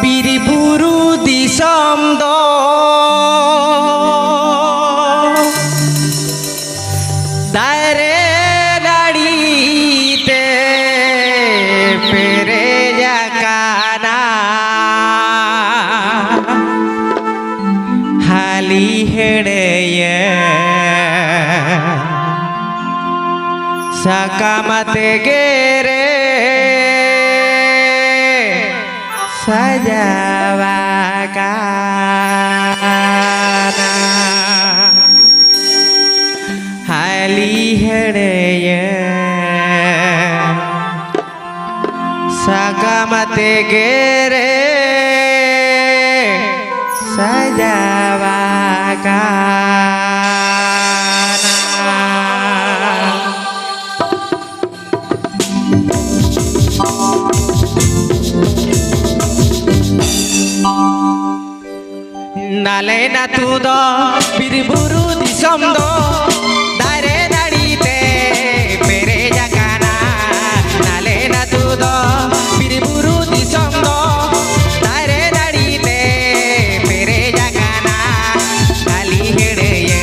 Biri-buru disamdo daire narite pere jakana hali hedeye sakamate gere sajawakana hali hedeye sakamate gere sajawakana. Nale na tudo biri-buru disamdo daire narite pere jakana nale na tudo biri-buru disamdo daire narite pere jakana kali hedeye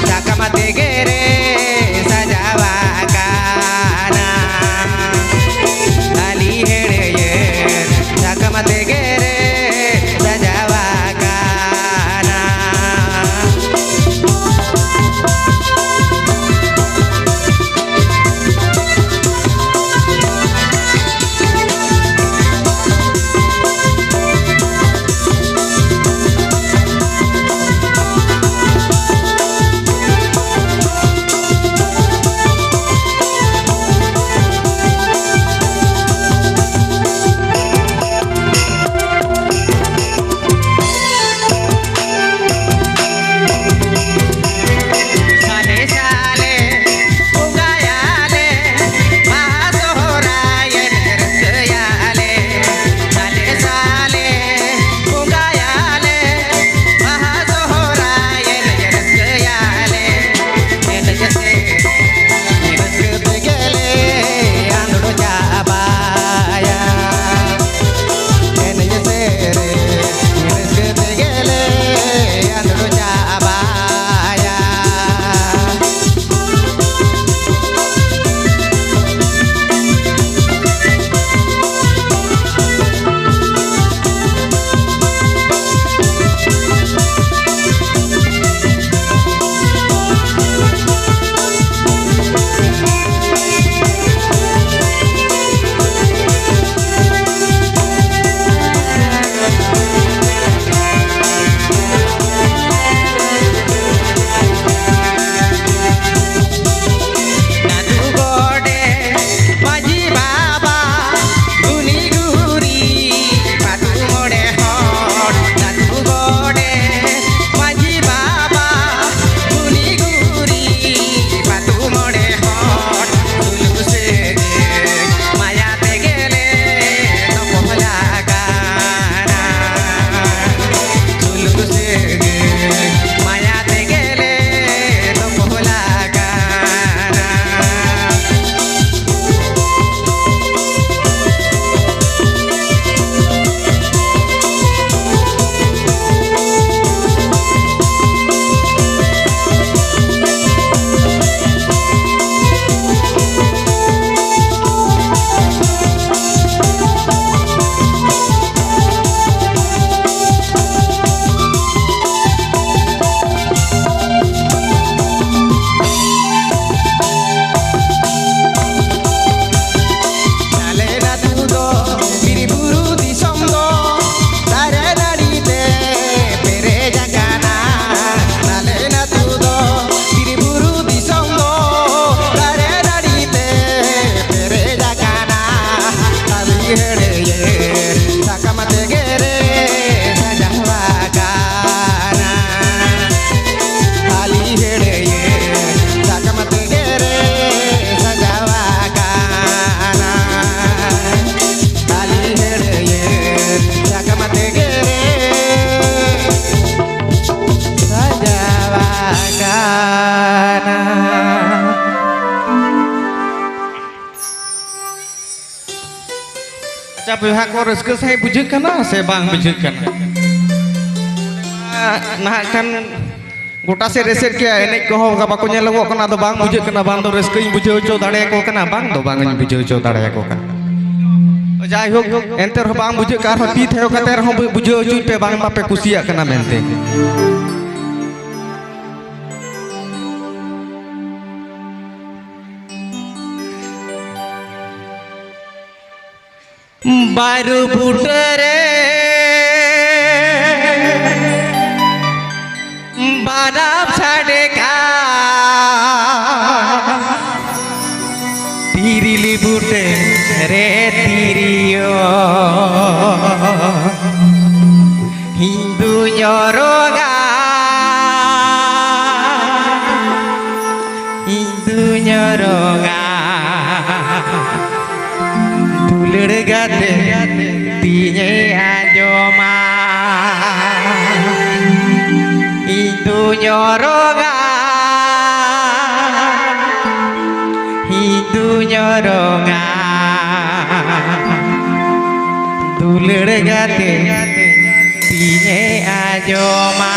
sakamate gere sajawakana kali hedeye sakamate gere Capek hak orang saya bujuk karena saya bang bujuk karena. Nah kan gota se reset kia enek koho ka bako nyelo ko kana do bang bujuk kana bang do resko ing bujuk cho dare ko kana bang do bang ing bujuk cho dare ko kana. Jai hok enter ho bang bujuk kar ho ti theo kater ho bujuk cho pe bang mape kusia kana mente. Baru putere barap sadeka tirili putere tirio Hindu nyoroga Gate tinya ajoma itu nyoronga dulir gate tinya ajoma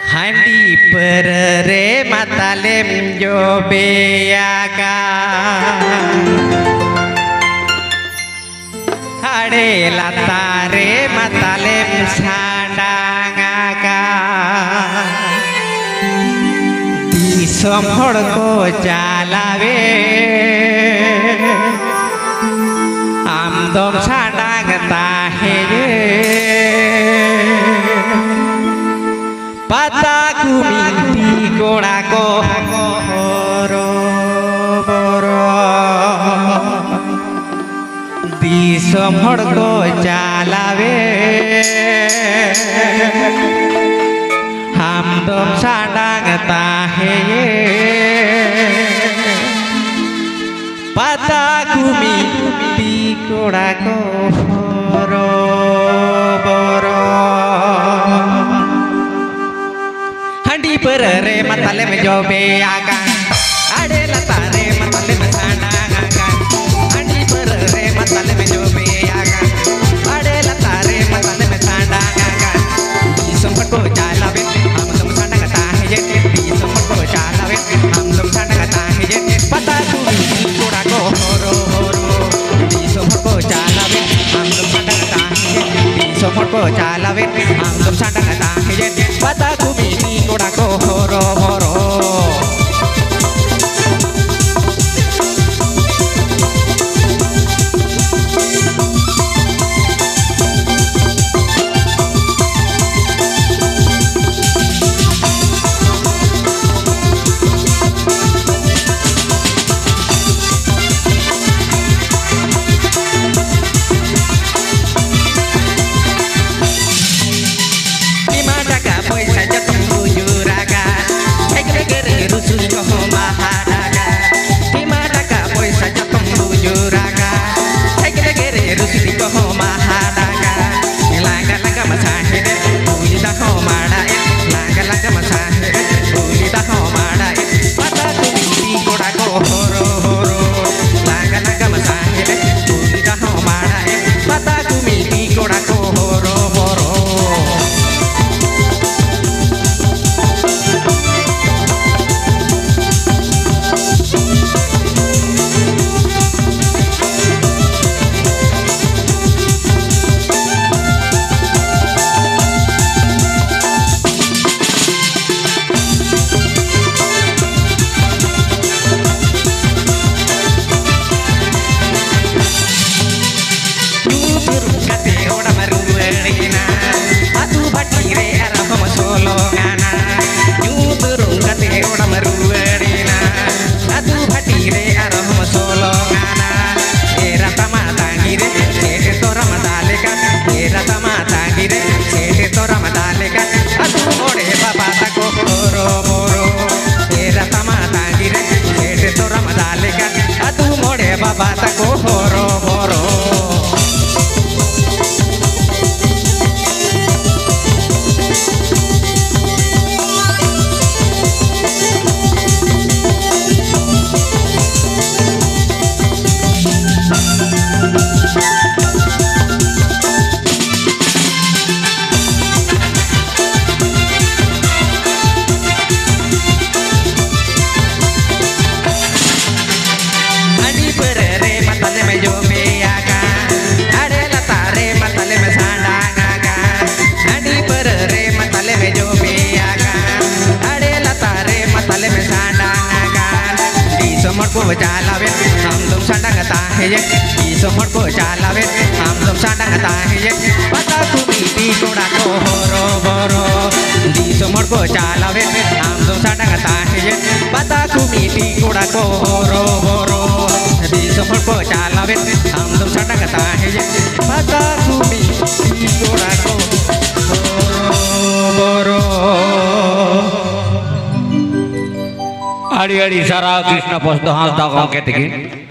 Handi perere matalem jobeaga Hade latare matalem sandangaga Disom hodko jalave Amdom sandang tahe Pataku mimpi kodako boro Disom hodko jalave Hamdom sadang tahe Pataku mimpi kodako boro Perere matale me jobe aga ade latare matale me sandangaga andi perere matale me jobe aga ade latare matale me sandangaga isam ko jalave hum tum sandanga tahe je isam ko jalave hum tum sandanga tahe je pata tu koda ko horo isam ko jalave hum tum sandanga tahe je isam ko jalave hum tum sandanga tahe je pata tu koda ko horo Bata ko horo को चलावे हम तुम सडंग ताहे ये summer को चलावे हम तुम सडंग ताहे ये पता तुम्ही कोडा को होरो बोरो दी समर को चलावे हम तुम सडंग ताहे ये पता तुम्ही कोडा को होरो बोरो दी समर को चलावे हम तुम सडंग ताहे ये पता तुम्ही कोडा को होरो बोरो अड़ी अड़ी सारा कृष्ण पोस्ट हाथ दागों के तकी